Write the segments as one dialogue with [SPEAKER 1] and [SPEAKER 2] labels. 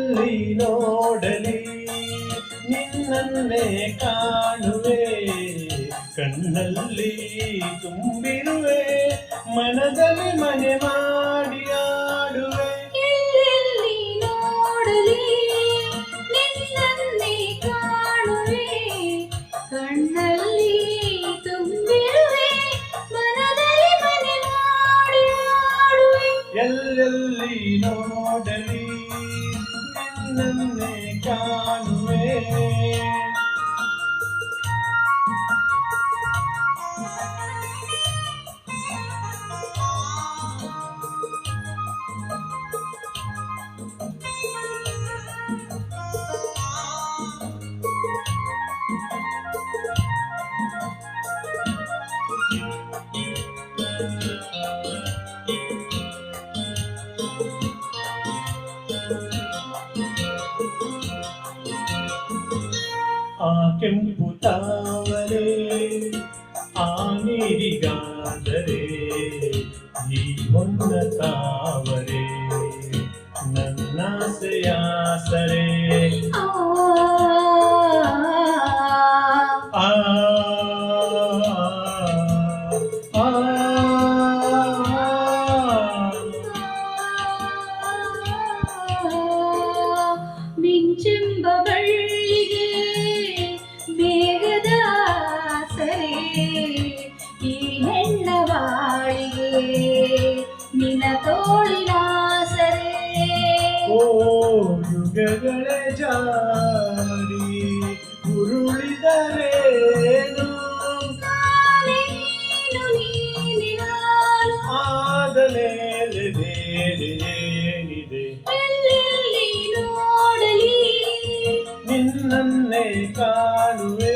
[SPEAKER 1] ಎಲ್ಲೆಲ್ಲಿ ನೋಡಲಿ ನಿನ್ನನ್ನೇ ಕಾಣುವೆ, ಕಣ್ಣಲ್ಲಿ ತುಂಬಿರುವೆ, ಮನದಲ್ಲಿ ಮನೆ ಮಾಡಿ ಆಡುವೆ.
[SPEAKER 2] ಎಲ್ಲೆಲ್ಲಿ ನೋಡಲಿ ನಿನ್ನನ್ನೇ ಕಾಣುವೆ, ಕಣ್ಣಲ್ಲಿ ತುಂಬಿರುವೆ, ಮನದಲ್ಲಿ ಮನೆ ಮಾಡಿ ಆಡುವೆ.
[SPEAKER 1] ಎಲ್ಲೆಲ್ಲಿ ನೋಡಲಿ ನಿನ್ನನ್ನೇ ಕಾಣುವೆ. ಆ ಕೆಂಪು ತಾವರೆ ಆ ನೀರಿಗಾದರೆ ಈ ಹೊನ್ನ ತಾವರೆ ನನ್ನಾಸೆಯಾಸರೆ. ಆ
[SPEAKER 2] ಮಿಂಚೆಂಬ ಬಳ್ಳಿಗೆ ಮೇಘದ ಸರೆ, ಈ ಹೆಣ್ಣ ಬಾಳಿಗೆ ನಿನ್ನ ತೋಳಿನ ಸರೆ.
[SPEAKER 1] ಓ ಯುಗಗಳ ಜಾರಿ ಉರುಳಿದರೇನು,
[SPEAKER 2] ನೀನು ನೀನೆ ನಾನು
[SPEAKER 1] ಆದ ಮೇಲೆ ಬೇರೆ ಏನಿದೆ.
[SPEAKER 2] ಎಲ್ಲೆಲ್ಲಿ ನೋಡಲಿ
[SPEAKER 1] ನಿನ್ನನ್ನೇ ಕಾಣುವೆ,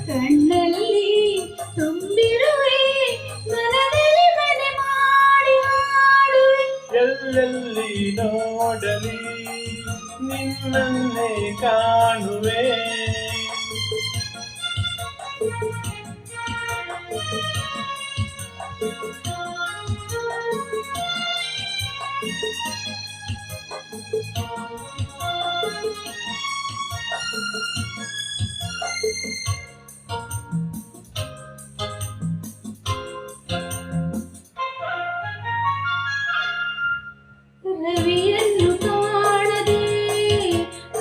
[SPEAKER 2] ಕಣ್ಣಲ್ಲಿ ತುಂಬಿರುವೆ, ಮನದಲ್ಲಿ ಮನೆ ಮಾಡಿ ಆಡುವೆ.
[SPEAKER 1] ಎಲ್ಲೆಲ್ಲಿ ನೋಡಲಿ ನಿನ್ನನ್ನೇ ಕಾಣುವೆ.
[SPEAKER 2] ರವಿಯನ್ನು ಕಾಣದೆ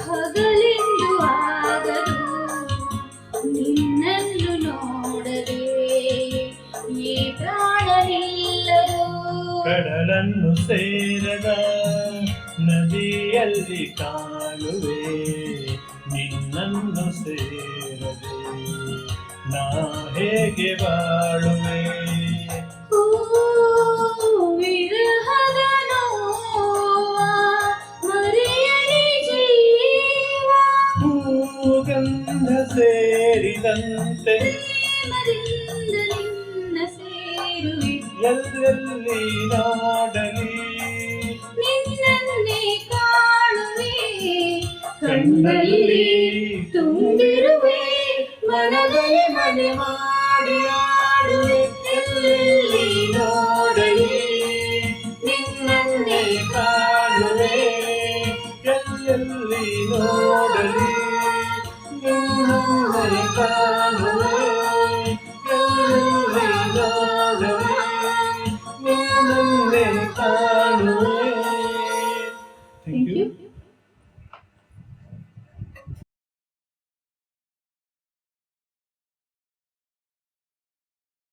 [SPEAKER 2] ಹಗಲೆಂದು ಆಗದು, ನಿನ್ನನ್ನು ನೋಡದೆ ಈ ಪ್ರಾಣ ನಿಲ್ಲದು.
[SPEAKER 1] ಕಡಲನ್ನು ಸೇರದ ನದಿಯಲ್ಲಿ ಕಾಣುವೆ, ನಿನ್ನನ್ನು ಸೇರದೆ ನಾ ಹೇಗೆ ಬಾಳುವೆ.
[SPEAKER 2] ವಿರಹದ ನೋವ ಮರೆಯಲಿ ಜೀವ,
[SPEAKER 1] ಭೂಗಂಧ ಸೇರಿದಂತೆ
[SPEAKER 2] ಪ್ರೇಮದಿಂದ ನಿನ್ನ ಸೇರುವೆ.
[SPEAKER 1] ಎಲ್ಲೆಲ್ಲಿ ನೋಡಲಿ
[SPEAKER 2] ನಿನ್ನನ್ನೇ ಕಾಣುವೆ, ಕಣ್ಣಲ್ಲಿ ತುಂಬಿರುವೆ, ಮನದಲ್ಲಿ ಮನೆ ಮಾಡಿ ಆಡುವೆ. ಎಲ್ಲೆಲ್ಲಿ ನೋಡಲಿ
[SPEAKER 1] ನಿನ್ನನ್ನೇ ಕಾಣುವೆ, ಎಲ್ಲೆಲ್ಲಿ ನೋಡಲಿ ನಿನ್ನನ್ನೇ ಕಾಣುವೆ.